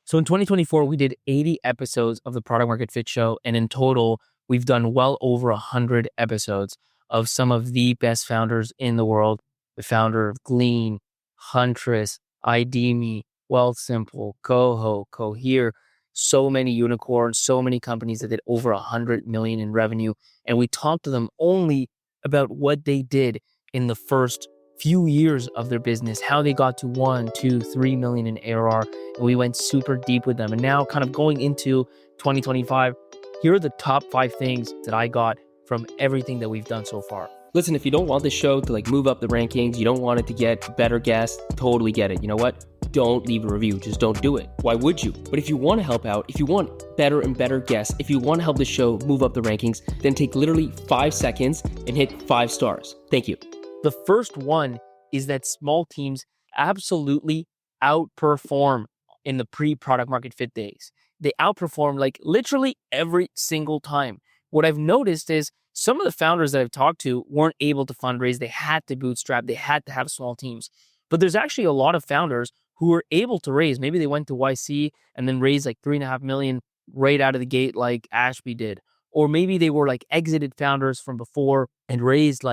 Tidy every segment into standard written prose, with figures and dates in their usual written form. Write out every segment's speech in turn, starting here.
So in 2024, we did 80 episodes of the Product Market Fit Show. And in total, we've done well over 100 episodes of some of the best founders in the world. The founder of Glean, Huntress, IDMe, Wealthsimple, Coho, Cohere, so many unicorns, so many companies that did over 100 million in revenue. And we talked to them only about what they did in the first few years of their business, how they got to 1, 2, 3 million in ARR. And we went super deep with them. And now kind of going into 2025, here are the top 5 things that I got from everything that we've done so far. Listen, if you don't want the show to move up the rankings, you don't want it to get better guests, totally get it. You know what? Don't leave a review. Just don't do it. Why would you? But if you want to help out, if you want better and better guests, if you want to help the show move up the rankings, then take literally 5 seconds and hit 5 stars. Thank you. The first one is that small teams absolutely outperform in the pre-product market fit days. They outperform literally every single time. What I've noticed is some of the founders that I've talked to weren't able to fundraise. They had to bootstrap. They had to have small teams. But there's actually a lot of founders who were able to raise. Maybe they went to YC and then raised 3.5 million right out of the gate like Ashby did. Or maybe they were exited founders from before and raised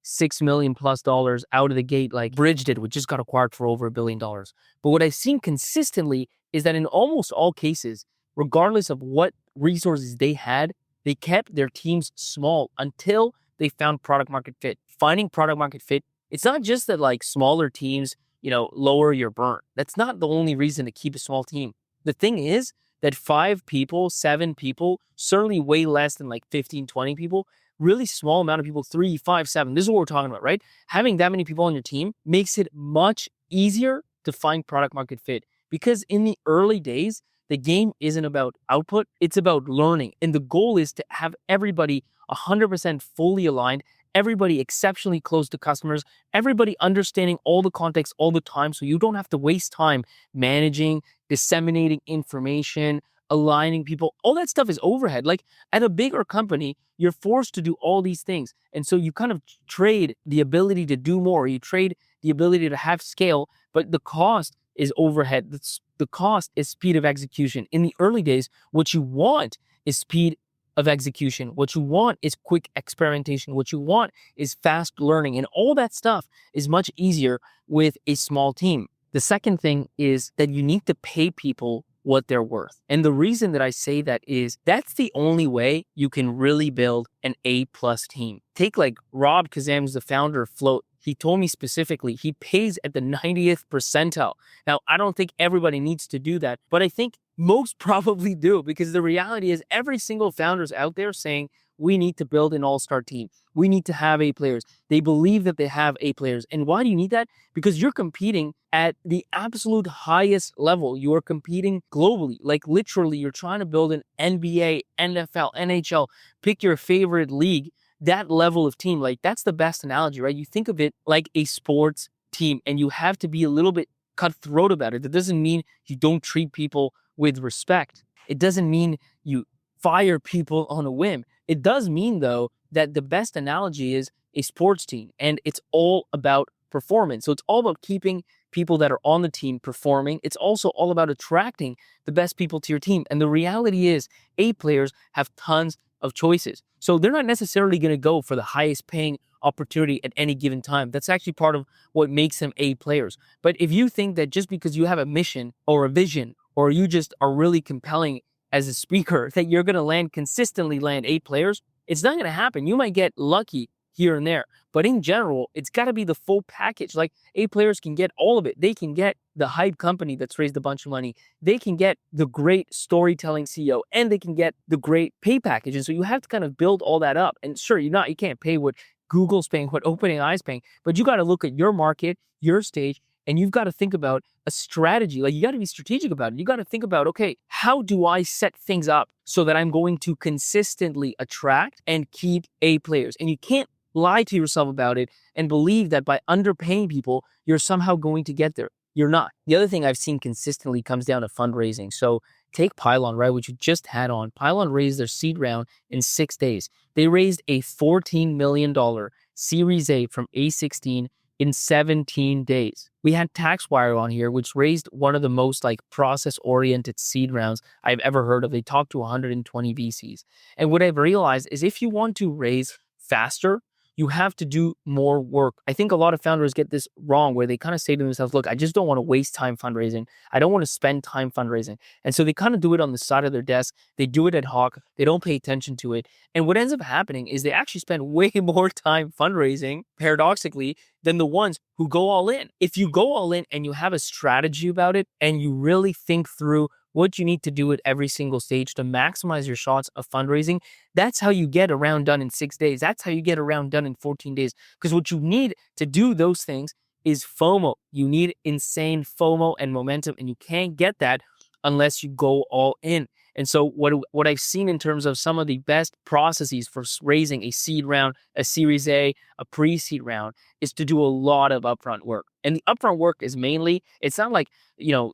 $6 million plus out of the gate, like Bridge did, which just got acquired for over $1 billion. But what I've seen consistently is that in almost all cases, regardless of what resources they had, they kept their teams small until they found product market fit. Finding product market fit, it's not just that smaller teams, lower your burn. That's not the only reason to keep a small team. The thing is that 5 people, 7 people, certainly way less than 15, 20 people, really small amount of people, 3, 5, 7. This is what we're talking about, right? Having that many people on your team makes it much easier to find product market fit, because in the early days, the game isn't about output, it's about learning. And the goal is to have everybody 100% fully aligned, everybody exceptionally close to customers, everybody understanding all the context all the time, so you don't have to waste time managing, disseminating information, aligning people. All that stuff is overhead. At a bigger company, you're forced to do all these things. And so you kind of trade the ability to do more. You trade the ability to have scale, but the cost is overhead. The cost is speed of execution. In the early days, what you want is speed of execution. What you want is quick experimentation. What you want is fast learning. And all that stuff is much easier with a small team. The second thing is that you need to pay people what they're worth. And the reason that I say that is that's the only way you can really build an A+ team. Take Rob Kazam, who's the founder of Float. He told me specifically he pays at the 90th percentile. Now, I don't think everybody needs to do that, but I think most probably do, because the reality is every single founder is out there saying, we need to build an all-star team. We need to have A players. They believe that they have A players. And why do you need that? Because you're competing at the absolute highest level. You are competing globally. Literally, you're trying to build an NBA, NFL, NHL, pick your favorite league, that level of team. That's the best analogy, right? You think of it like a sports team, and you have to be a little bit cutthroat about it. That doesn't mean you don't treat people with respect. It doesn't mean you fire people on a whim. It does mean, though, that the best analogy is a sports team, and it's all about performance. So it's all about keeping people that are on the team performing. It's also all about attracting the best people to your team. And the reality is A players have tons of choices. So they're not necessarily going to go for the highest paying opportunity at any given time. That's actually part of what makes them A players. But if you think that just because you have a mission or a vision, or you just are really compelling as a speaker, that you're going to consistently land A players, it's not going to happen. You might get lucky here and there, but in general, it's got to be the full package. A players can get all of it. They can get the hype company that's raised a bunch of money. They can get the great storytelling CEO, and they can get the great pay package. And so you have to kind of build all that up. And sure, you can't pay what Google's paying, what OpenAI's paying, but you got to look at your market, your stage, and you've got to think about a strategy. You got to be strategic about it. You got to think about, okay, how do I set things up so that I'm going to consistently attract and keep A players? And you can't lie to yourself about it and believe that by underpaying people, you're somehow going to get there. You're not. The other thing I've seen consistently comes down to fundraising. So take Pylon, right, which you just had on. Pylon raised their seed round in 6 days. They raised a $14 million Series A from A16 in 17 days. We had TaxWire on here, which raised one of the most like process-oriented seed rounds I've ever heard of. They talked to 120 VCs. And what I've realized is if you want to raise faster, you have to do more work. I think a lot of founders get this wrong where they kind of say to themselves, look, I just don't want to waste time fundraising. I don't want to spend time fundraising. And so they kind of do it on the side of their desk. They do it ad hoc. They don't pay attention to it. And what ends up happening is they actually spend way more time fundraising, paradoxically, than the ones who go all in. If you go all in and you have a strategy about it and you really think through what you need to do at every single stage to maximize your shots of fundraising, that's how you get a round done in 6 days. That's how you get a round done in 14 days. Because what you need to do those things is FOMO. You need insane FOMO and momentum, and you can't get that unless you go all in. And so what I've seen in terms of some of the best processes for raising a seed round, a Series A pre-seed round, is to do a lot of upfront work. And the upfront work is mainly, it's not like,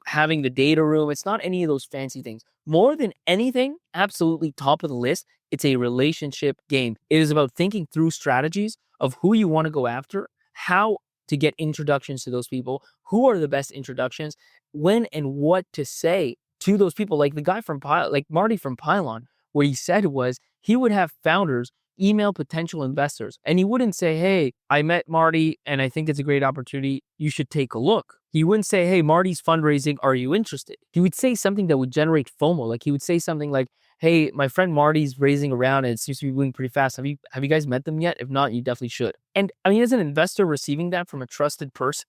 having the data room. It's not any of those fancy things. More than anything, absolutely top of the list, it's a relationship game. It is about thinking through strategies of who you want to go after, how to get introductions to those people, who are the best introductions, when and what to say to those people. Like the guy from like Marty from Pylon, what he said was he would have founders email potential investors and he wouldn't say, hey, I met Marty and I think it's a great opportunity. You should take a look. He wouldn't say, hey, Marty's fundraising. Are you interested? He would say something that would generate FOMO. Like he would say something like, hey, my friend Marty's raising around and it seems to be moving pretty fast. Have you guys met them yet? If not, you definitely should. And I mean, as an investor receiving that from a trusted person,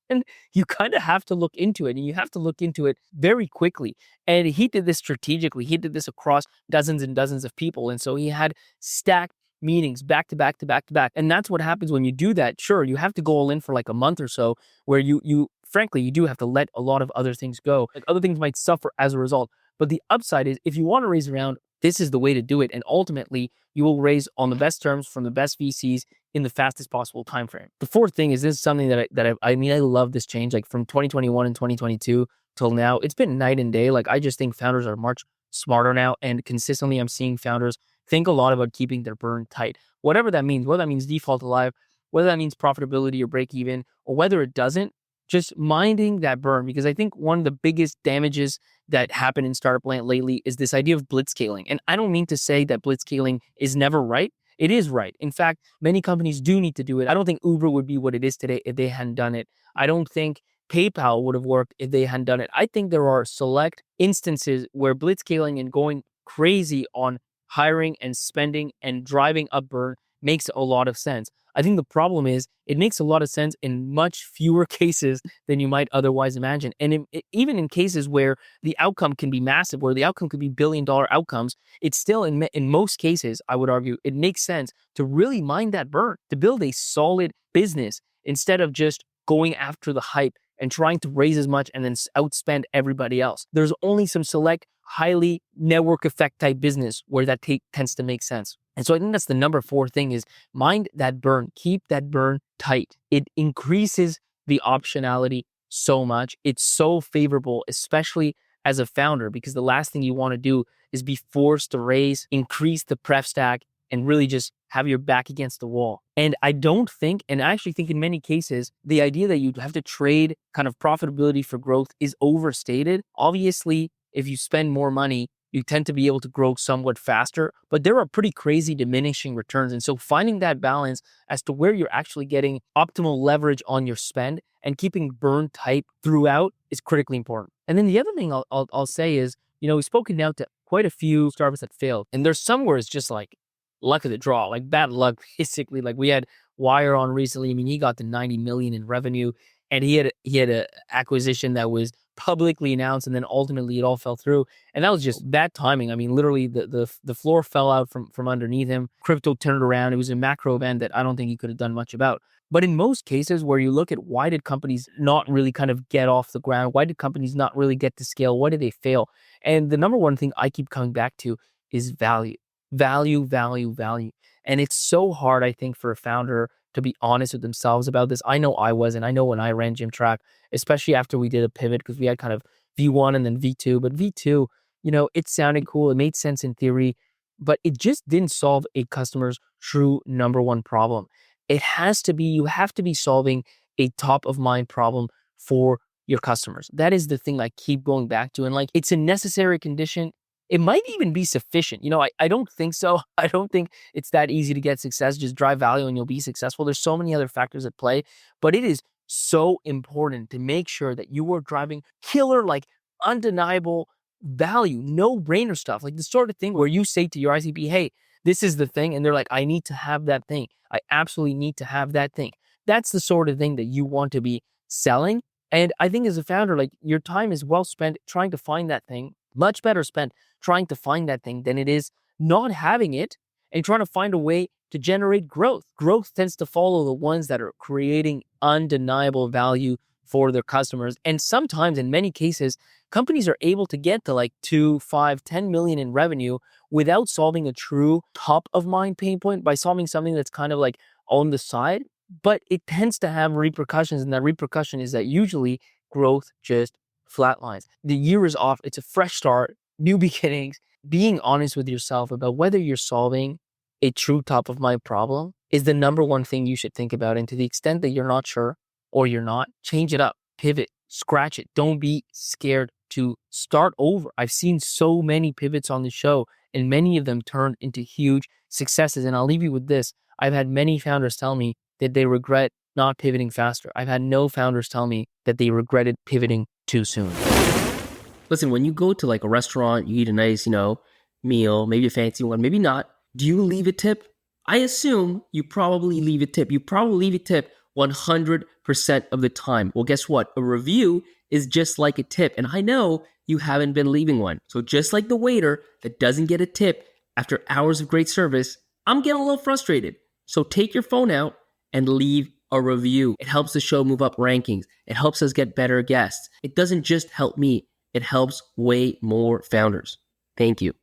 you kind of have to look into it, and you have to look into it very quickly. And he did this strategically. He did this across dozens and dozens of people. And so he had stacked meetings back to back to back to back. And that's what happens when you do that. Sure, you have to go all in for like a month or so where you frankly, you do have to let a lot of other things go. Like other things might suffer as a result. But the upside is if you want to raise around, this is the way to do it. And ultimately, you will raise on the best terms from the best VCs in the fastest possible time frame. The fourth thing is this is something I love this change. Like from 2021 and 2022 till now, it's been night and day. Like I just think founders are much smarter now, and consistently I'm seeing founders think a lot about keeping their burn tight. Whatever that means, whether that means default alive, whether that means profitability or break even, or whether it doesn't, just minding that burn. Because I think one of the biggest damages that happened in startup land lately is this idea of blitzscaling. And I don't mean to say that blitzscaling is never right. It is right. In fact, many companies do need to do it. I don't think Uber would be what it is today if they hadn't done it. I don't think PayPal would have worked if they hadn't done it. I think there are select instances where blitzscaling and going crazy on hiring and spending and driving up burn makes a lot of sense. I think the problem is it makes a lot of sense in much fewer cases than you might otherwise imagine. And even in cases where the outcome can be massive, where the outcome could be billion-dollar outcomes, it's still in most cases, I would argue, it makes sense to really mind that burn, to build a solid business instead of just going after the hype and trying to raise as much and then outspend everybody else. There's only some select, highly network effect type business where that tends to make sense. And so I think that's the number 4 thing is mind that burn, keep that burn tight. It increases the optionality so much. It's so favorable, especially as a founder, because the last thing you want to do is be forced to raise, increase the pref stack, and really just have your back against the wall. And I don't think, and I actually think in many cases, the idea that you have to trade kind of profitability for growth is overstated. Obviously, if you spend more money, you tend to be able to grow somewhat faster, but there are pretty crazy diminishing returns. And so finding that balance as to where you're actually getting optimal leverage on your spend and keeping burn tight throughout is critically important. And then the other thing I'll say is, we've spoken now to quite a few startups that failed, and there's some where it's just like luck of the draw, like bad luck, basically. Like we had Wire on recently. I mean, he got to 90 million in revenue, and he had a acquisition that was publicly announced, and then ultimately it all fell through. And that was just bad timing. I mean, literally the floor fell out from underneath him. Crypto turned around. It was a macro event that I don't think he could have done much about. But in most cases where you look at why did companies not really kind of get off the ground? Why did companies not really get to scale? Why did they fail? And the number one thing I keep coming back to is value. Value, value, value. And it's so hard, I think, for a founder to be honest with themselves about this. I know I was, and I know when I ran Gym Track, especially after we did a pivot, because we had kind of V1 and then V2. But V2, it sounded cool. It made sense in theory, but it just didn't solve a customer's true number one problem. You have to be solving a top of mind problem for your customers. That is the thing I keep going back to. And like, it's a necessary condition. It might even be sufficient. I don't think so. I don't think it's that easy to get success. Just drive value and you'll be successful. There's so many other factors at play, but it is so important to make sure that you are driving killer, like undeniable value, no brainer stuff. Like the sort of thing where you say to your ICP, hey, this is the thing. And they're like, I need to have that thing. I absolutely need to have that thing. That's the sort of thing that you want to be selling. And I think as a founder, like your time is well spent trying to find that thing, much better spent trying to find that thing than it is not having it and trying to find a way to generate growth. Growth tends to follow the ones that are creating undeniable value for their customers. And sometimes, in many cases, companies are able to get to like 2, 5, 10 million in revenue without solving a true top of mind pain point, by solving something that's kind of like on the side. But it tends to have repercussions, and that repercussion is that usually growth just flatlines. The year is off. It's a fresh start, new beginnings. Being honest with yourself about whether you're solving a true top of mind problem is the number one thing you should think about. And to the extent that you're not sure or you're not, change it up, pivot, scratch it. Don't be scared to start over. I've seen so many pivots on the show, and many of them turned into huge successes. And I'll leave you with this. I've had many founders tell me that they regret not pivoting faster. I've had no founders tell me that they regretted pivoting too soon. Listen, when you go to like a restaurant, you eat a nice, meal, maybe a fancy one, maybe not. Do you leave a tip? I assume you probably leave a tip. You probably leave a tip 100% of the time. Well, guess what? A review is just like a tip. And I know you haven't been leaving one. So just like the waiter that doesn't get a tip after hours of great service, I'm getting a little frustrated. So take your phone out and leave a review. It helps the show move up rankings. It helps us get better guests. It doesn't just help me. It helps way more founders. Thank you.